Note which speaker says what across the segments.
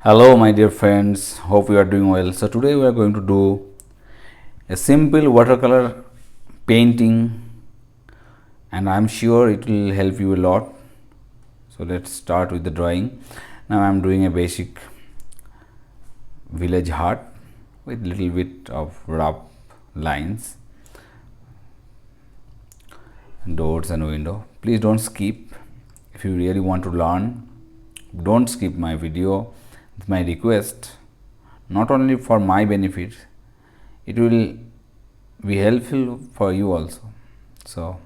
Speaker 1: Hello my dear friends, hope you are doing well. So today we are going to do a simple watercolor painting and I am sure it will help you a lot. So let's start with the drawing. Now I am doing a basic village hut with little bit of rough lines, doors and window. Please don't skip. If you really want to learn, don't skip my video. It's my request, not only for my benefit, it will be helpful for you also. So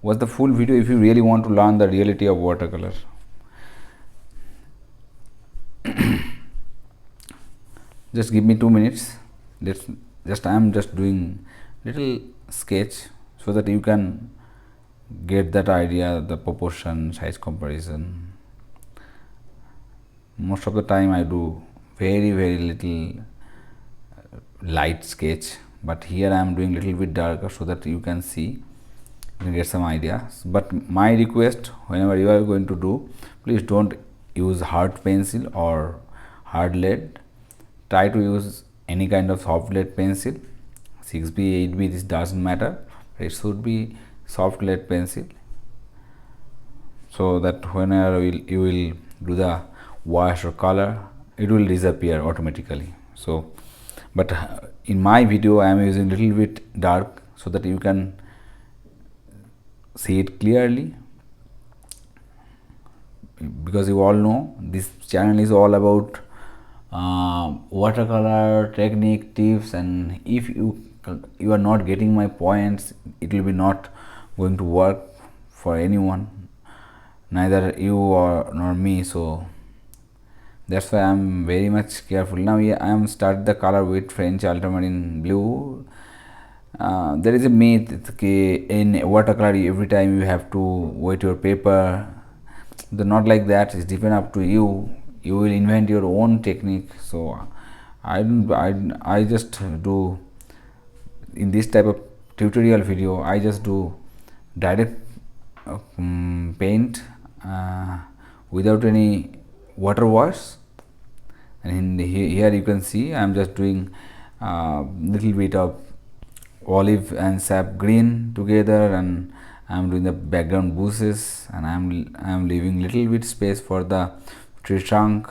Speaker 1: watch the full video if you really want to learn the reality of watercolor. Just give me 2 minutes. I am just doing little sketch so that you can get that idea, the proportion, size comparison. Most of the time I do very little light sketch, but here I am doing little bit darker so that you can see, you can get some ideas. But my request, whenever you are going to do, please don't use hard pencil or hard lead. Try to use any kind of soft lead pencil, 6B, 8B, this doesn't matter. It should be soft lead pencil, so that whenever you will do the wash or color, it will disappear automatically. So but in my video I am using little bit dark so that you can see it clearly, because you all know this channel is all about watercolor technique tips, and if you are not getting my points, it will be not going to work for anyone, neither you or nor me. So that's why I am very much careful. Now I am start the color with French ultramarine blue. There is a myth in watercolor every time you have to wet your paper. Not like that. It's depend up to you. You will invent your own technique. So I just do in this type of tutorial video. I just do direct paint without any water wash, and here you can see I am just doing little bit of olive and sap green together, and I am doing the background bushes, and I am leaving little bit space for the tree trunk.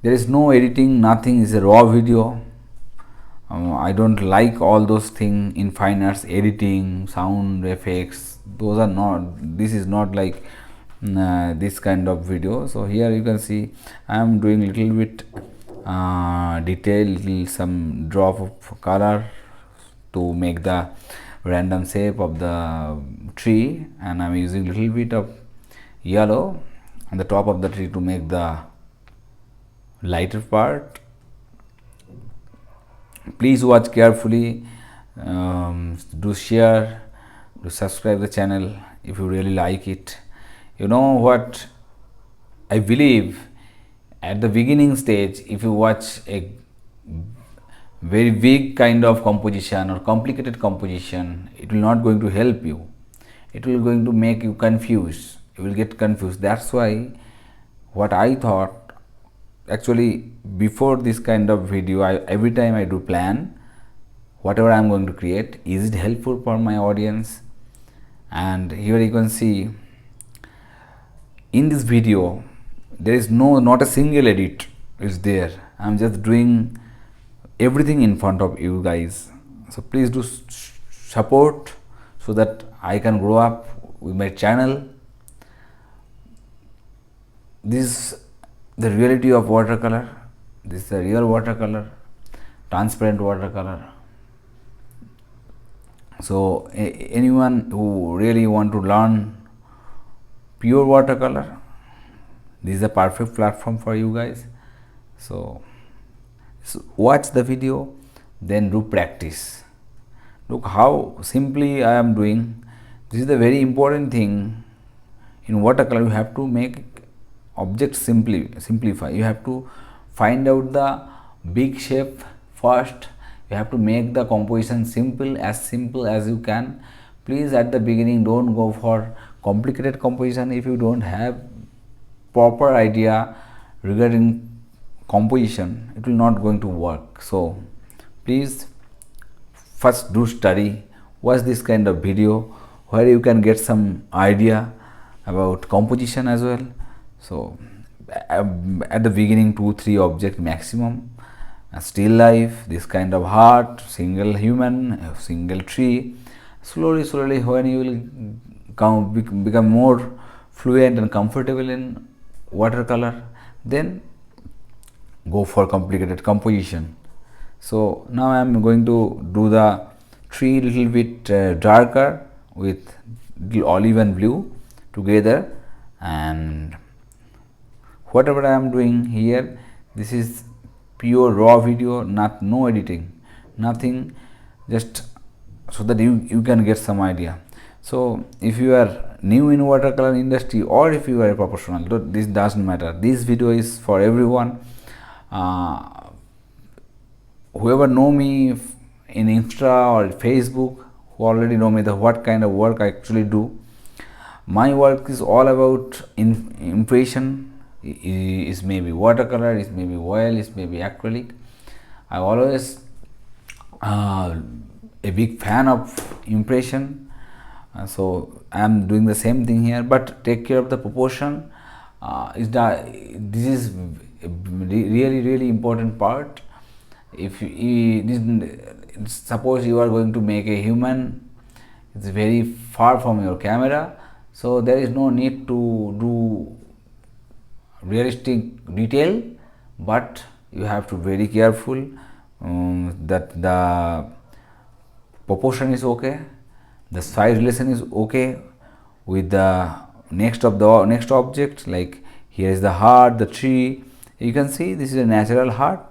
Speaker 1: There is no editing, nothing, is a raw video. I don't like all those things in fine arts, editing, sound effects. Those are not, this is not like this kind of video. So here you can see I am doing little bit detail, little some drop of color to make the random shape of the tree, and I am using little bit of yellow on the top of the tree to make the lighter part. Please watch carefully, do share, do subscribe the channel if you really like it. You know what, I believe at the beginning stage, if you watch a very big kind of composition or complicated composition, it will not going to help you. It will going to make you confused. You will get confused. That's why what I thought, actually before this kind of video, every time I do plan whatever I am going to create, is it helpful for my audience? And here you can see in this video there is not a single edit is there. I am just doing everything in front of you guys. So please do support so that I can grow up with my channel. This is the reality of watercolor. This is the real watercolor, transparent watercolor. So anyone who really want to learn pure watercolor, this is a perfect platform for you guys. So watch the video, then do practice. Look how simply I am doing. This is the very important thing in watercolor. You have to make objects simplify. You have to find out the big shape first. You have to make the composition simple as you can. Please at the beginning don't go for complicated composition if you don't have proper idea. regarding composition, it will not going to work. So please first do study, watch this kind of video where you can get some idea about composition as well. So at the beginning 2-3 object maximum, a still life, this kind of heart, single human, a single tree. Slowly when you will become more fluent and comfortable in watercolor, then go for complicated composition. So now I am going to do the tree little bit darker with olive and blue together, and whatever I am doing here, this is pure raw video, no editing, nothing, just so that you can get some idea. So if you are new in watercolor industry or if you are a professional, this doesn't matter. This video is for everyone. Whoever know me in Insta or Facebook, who already know me, what kind of work I actually do. My work is all about impression. Is maybe watercolor, is maybe oil, is maybe acrylic. I always a big fan of impression. So I am doing the same thing here, but take care of the proportion. This is a really important part. If suppose you are going to make a human, it's very far from your camera, so there is no need to do realistic detail, but you have to very careful that the proportion is okay, the size relation is okay with the next object. Like here is the heart, the tree. You can see this is a natural heart.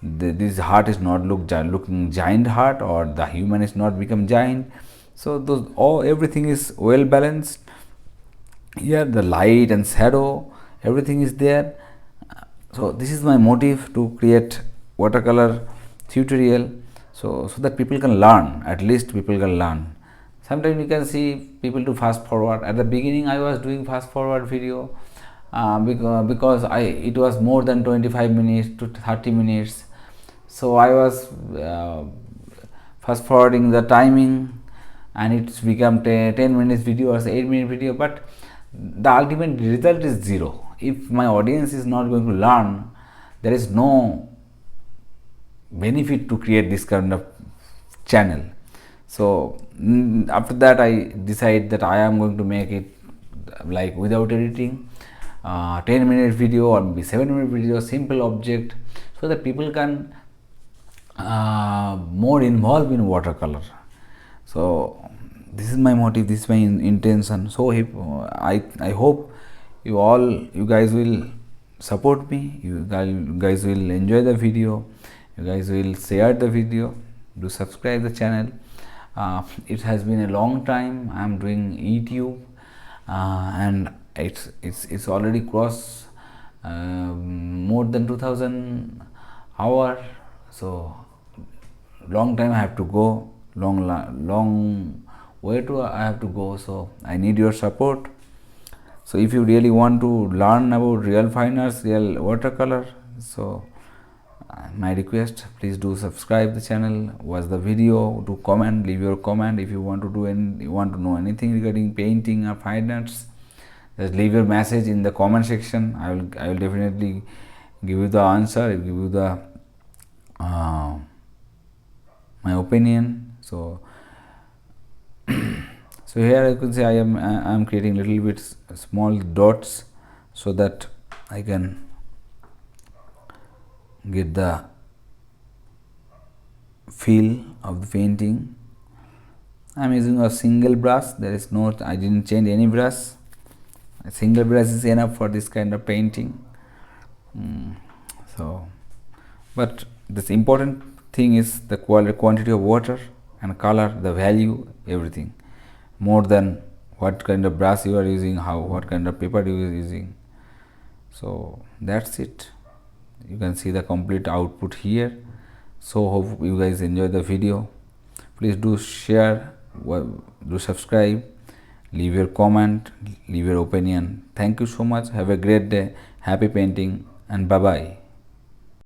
Speaker 1: This heart is not looking giant heart, or the human is not become giant. So everything is well balanced. Here the light and shadow, everything is there. So this is my motive to create watercolor tutorial, so that people can learn, at least people can learn. Sometimes you can see people do fast forward. At the beginning I was doing fast forward video because it was more than 25 minutes to 30 minutes. So I was fast forwarding the timing, and it's become 10 minutes video or 8-minute video, but the ultimate result is zero. If my audience is not going to learn, there is no benefit to create this kind of channel. So after that I decide that I am going to make it like without editing, 10-minute video or maybe 7-minute video, simple object, so that people can more involved in watercolor. So this is my motive, this is my intention. So I hope you guys will support me, you guys will enjoy the video, you guys will share the video, do subscribe the channel. It has been a long time I am doing YouTube, and it's already crossed more than 2000 hours. So long time I have to go, long way to I have to go. So I need your support. So if you really want to learn about real fine arts, real watercolor, so my request, please do subscribe the channel, watch the video, do comment, leave your comment. If you want to know anything regarding painting or fine arts, just leave your message in the comment section. I will definitely give you the answer, I will give you the my opinion. So so here I could say I am creating little bit small dots so that I can get the feel of the painting. I am using a single brush. There is no, I didn't change any brush. A single brush is enough for this kind of painting. So but this important thing is the quantity of water and color, the value, everything, more than what kind of brush you are using, what kind of paper you are using. So that's it. You can see the complete output here. So hope you guys enjoy the video. Please do share, do subscribe, leave your comment, leave your opinion. Thank you so much. Have a great day. Happy painting. and bye bye.